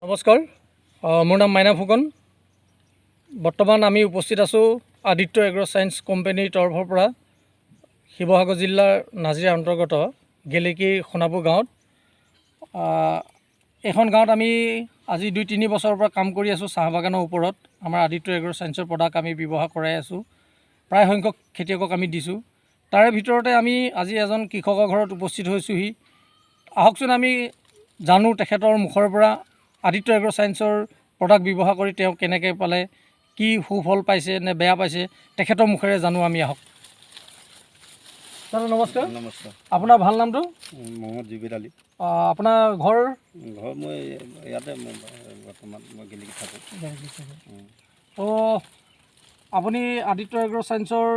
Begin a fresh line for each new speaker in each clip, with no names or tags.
নমস্কাৰ, মোৰ নাম মাইনা ফুকন। বৰ্তমান আমি উপস্থিত আছোঁ আদিত্য এগ্ৰ ছায়েন্স কোম্পানীৰ তৰফৰ পৰা শিৱসাগৰ জিলাৰ নাজিৰাৰ অন্তৰ্গত গেলেকী সোণাপুৰ গাঁৱত। এইখন গাঁৱত আমি আজি 2-3 বছৰৰ পৰা কাম কৰি আছোঁ। চাহ বাগানৰ ওপৰত আমাৰ আদিত্য এগ্ৰ ছায়েন্সৰ প্ৰডাক্ট আমি ব্যৱহাৰ কৰাই আছোঁ। প্ৰায় সংখ্যক খেতিয়কক আমি দিছোঁ। তাৰে ভিতৰতে আমি আজি এজন কৃষকৰ ঘৰত উপস্থিত হৈছোঁহি। আহকচোন আমি জানো তেখেতৰ মুখৰ পৰা আদিত্য এগ্ৰ ছায়েন্সৰ প্ৰডাক্ট ব্যৱহাৰ কৰি তেওঁ কেনেকৈ পালে, কি সুফল পাইছে নে বেয়া পাইছে, তেখেতৰ মুখেৰে জানো আমি। আহক দাদা, নমস্কাৰ।
নমস্কাৰ।
আপোনাৰ ভাল নামটো?
মহম্মদ জুবেৰ আলী।
আপোনাৰ ঘৰ?
মই ইয়াতে বৰ্তমান মই গেলেকীত থাকোঁ।
তো আপুনি আদিত্য এগ্ৰ ছায়েন্সৰ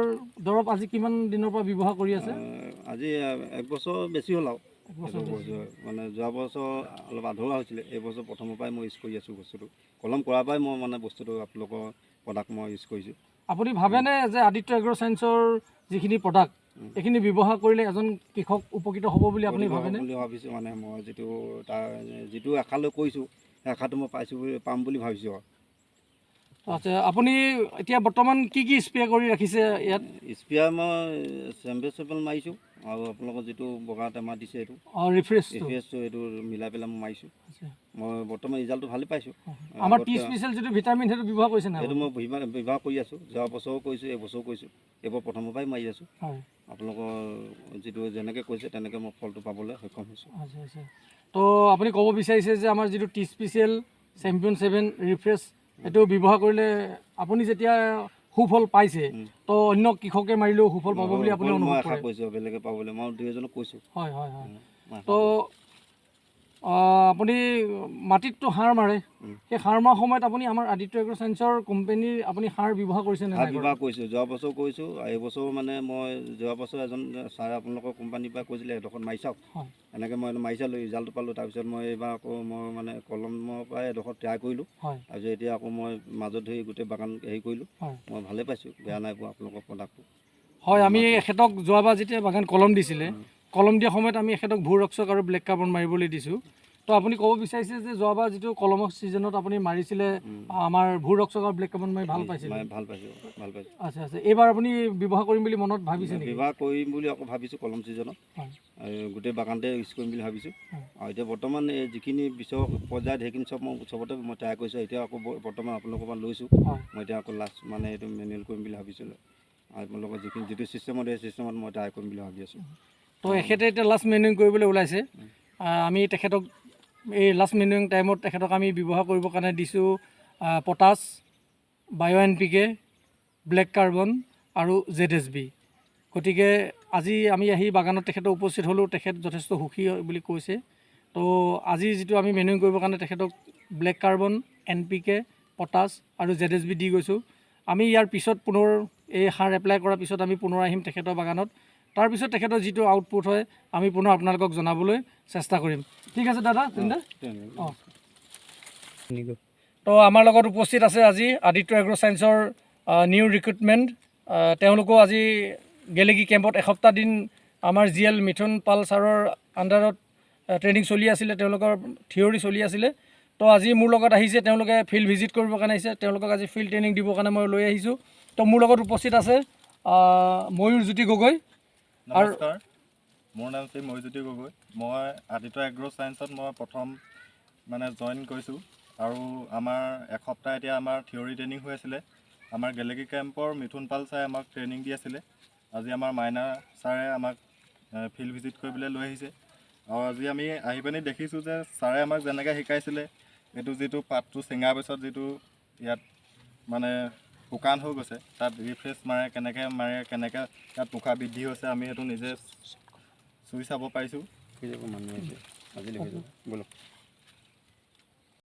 দৰৱ আজি কিমান দিনৰ পৰা ব্যৱহাৰ কৰি আছে?
আজি 1 বছৰ বেছি হ'ল আৰু। মানে যোৱা বছৰ অলপ আধৰুৱা হৈছিলে, এই বছৰ প্ৰথমৰ পৰাই মই ইউজ কৰি আছোঁ বস্তুটো। কলম কৰাৰ পৰাই মই মানে বস্তুটো আপোনালোকৰ প্ৰডাক্ট মই ইউজ কৰিছোঁ। আপুনি
ভাবেনে যে আদিত্য এগ্ৰ ছায়েন্সৰ যিখিনি প্ৰডাক্ট এইখিনি ব্যৱহাৰ কৰিলে এজন কৃষক উপকৃত হ'ব বুলি আপুনি ভাবেনে?
বুলি ভাবিছোঁ। মানে মই যিটো আশা লৈ কৰিছোঁ সেই আশাটো মই পাম বুলি ভাবিছোঁ আৰু।
আচ্ছা, আপুনি এতিয়া বৰ্তমান কি স্প্ৰে কৰি ৰাখিছে ইয়াত?
স্প্ৰে মই চেম্পেল মাৰিছোঁ আৰু আপোনালোকৰ যিটো বগা টেমা দিছে এইটো ৰিফ্ৰেছটো এইটো মিলাই পেলাই মই মাৰিছোঁ। মই বৰ্তমান ৰিজাল্টটো ভালেই পাইছোঁ।
আমাৰ টি স্পেচিয়েল যিটো ভিটামিন সেইটো ব্যৱহাৰ কৰিছে নাই?
সেইটো মই ব্যৱহাৰ কৰি আছোঁ। যোৱা বছৰো কৰিছোঁ, এইবছৰো কৰিছোঁ। এইবাৰ প্ৰথমৰ পৰাই মাৰি আছোঁ। আপোনালোকৰ যিটো যেনেকৈ কৈছে তেনেকৈ মই ফলটো পাবলৈ সক্ষম হৈছোঁ।
আচ্ছা। তো আপুনি ক'ব বিচাৰিছে যে আমাৰ যিটো টি স্পেচিয়েল চেম্পিয়ন 7 ৰিফ্ৰেছ এইটো ব্যৱহাৰ কৰিলে আপুনি যেতিয়া সুফল পাইছে, তো অন্য কৃষকে মাৰিলেও সুফল পাব বুলি আপুনি অনুভৱ কৰে?
আশা কৰিছোঁ বেলেগে পাবলৈ, মই 2-এজনক কৈছোঁ।
হয়। তো আপুনি মাটিতটো সাৰ মাৰে, সেই সাৰ মৰাৰ সময়ত আপুনি আমাৰ আদিত্য এগ্ৰ ছায়েন্সৰ কোম্পানীৰ আপুনি সাৰ ব্যৱহাৰ কৰিছে নে?
ব্যৱহাৰ কৰিছোঁ, যোৱা বছৰ কৰিছোঁ। এইবছৰ মানে মই যোৱা বছৰ এজন ছাৰে আপোনালোকৰ কোম্পানীৰ পৰা কৈছিলে এডোখৰত মাৰি চাওক। এনেকৈ মই মাৰি চালোঁ, ৰিজাল্টটো পালোঁ। তাৰপিছত মই এইবাৰ আকৌ মই মানে কলমৰ পৰাই এডোখৰত ট্ৰাই কৰিলোঁ। তাৰপিছত এতিয়া আকৌ মই মাজত ধৰি গোটেই বাগান হেৰি কৰিলোঁ। মই ভালেই পাইছোঁ, বেয়া নাই পোৱা আপোনালোকৰ প্ৰডাক্টটো।
হয়, আমি এখেতক যোৱাবাৰ যেতিয়া বাগান কলম দিছিলে, কলম দিয়া সময়ত আমি এখেতক ভূৰক্ষক আৰু ব্লেক কাৰ্বন মাৰিবলৈ দিছোঁ। তো আপুনি ক'ব বিচাৰিছে যে যোৱাবাৰ যিটো কলমৰ ছিজনত আপুনি মাৰিছিলে আমাৰ ভূৰক্ষক আৰু ব্লেক কাৰ্বন মাৰি ভাল পাইছিলে?
ভাল পাইছোঁ।
আচ্ছা। এইবাৰ আপুনি ব্যৱহাৰ কৰিম বুলি মনত ভাবিছে নেকি?
ব্যৱহাৰ কৰিম বুলি আকৌ ভাবিছোঁ কলম ছিজনত। গোটেই বাগানতে ইউজ কৰিম বুলি ভাবিছোঁ। আৰু এতিয়া বৰ্তমান যিখিনি বিশ্ব পৰ্যায়ত সেইখিনি চবতে মই ট্ৰাই কৰিছোঁ। এতিয়া আকৌ বৰ্তমান আপোনালোকৰ পৰা লৈছোঁ। মই এতিয়া আকৌ লাষ্ট মানে এইটো মেনুৱেল কৰিম বুলি ভাবিছিলোঁ। আপোনালোকৰ যিটো ছিষ্টেমত সেই ছিষ্টেমত মই ট্ৰাই কৰিম বুলি ভাবি আছোঁ।
তো এখেতে এতিয়া লাষ্ট মেনুৱেল কৰিবলৈ ওলাইছে। আমি তেখেতক এই লাষ্ট মেনুৱেল টাইমত তেখেতক আমি ব্যৱহাৰ কৰিবৰ কাৰণে দিছোঁ পটাছ, বায়' NPK, ব্লেক কাৰ্বন আৰু ZSB। গতিকে আজি আমি আহি বাগানত তেখেতক উপস্থিত হ'লোঁ। তেখেত যথেষ্ট সুখী বুলি কৈছে। তো আজি যিটো আমি মেনুৱেল কৰিবৰ কাৰণে তেখেতক ব্লেক কাৰ্বন, NPK, পটাছ আৰু ZSB দি গৈছোঁ। আমি ইয়াৰ পিছত পুনৰ এই সাৰ এপ্লাই কৰাৰ পিছত আমি পুনৰ আহিম তেখেতৰ বাগানত। তাৰপিছত তেখেতৰ যিটো আউটপুট হয় আমি পুনৰ আপোনালোকক জনাবলৈ চেষ্টা কৰিম। ঠিক আছে দাদা, তেন্তে তো আমাৰ লগত উপস্থিত আছে আজি আদিত্য এগ্ৰ ছায়েন্সৰ নিউ ৰিক্ৰুটমেণ্ট। তেওঁলোকো আজি গেলেকী কেম্পত এসপ্তাহ দিন আমাৰ GL মিথুন পাল ছাৰৰ আণ্ডাৰত ট্ৰেইনিং চলি আছিলে, তেওঁলোকৰ থিয়ৰী চলি আছিলে। তো আজি মোৰ লগত আহিছে, তেওঁলোকে ফিল্ড ভিজিট কৰিবৰ কাৰণে আহিছে। তেওঁলোকক আজি ফিল্ড ট্ৰেইনিং দিবৰ কাৰণে মই লৈ আহিছোঁ। তো মোৰ লগত উপস্থিত আছে ময়ূৰজ্যোতি গগৈ।
নমস্কাৰ, মোৰ নাম শ্ৰী ময়ূৰজ্যোতি গগৈ। মই আদিত্য এগ্ৰ ছায়েন্সত মই প্ৰথম মানে জইন কৰিছোঁ। আৰু আমাৰ এসপ্তাহ এতিয়া আমাৰ থিয়ৰী ট্ৰেইনিং হৈ আছিলে। আমাৰ গেলেকী কেম্পৰ মিথুন পাল ছাৰে আমাক ট্ৰেইনিং দি আছিলে। আজি আমাৰ মাইনা ছাৰে আমাক ফিল্ড ভিজিট কৰিবলৈ লৈ আহিছে। আৰু আজি আমি আহি পিনি দেখিছোঁ যে ছাৰে আমাক যেনেকৈ শিকাইছিলে, এইটো যিটো পাতটো ছিঙাৰ পিছত যিটো ইয়াত মানে শুকান হৈ গৈছে, তাত ৰিফ্ৰেছ মাৰে, কেনেকৈ তাত পোখা বৃদ্ধি হৈছে, আমি সেইটো নিজে চুই চাব পাৰিছোঁ।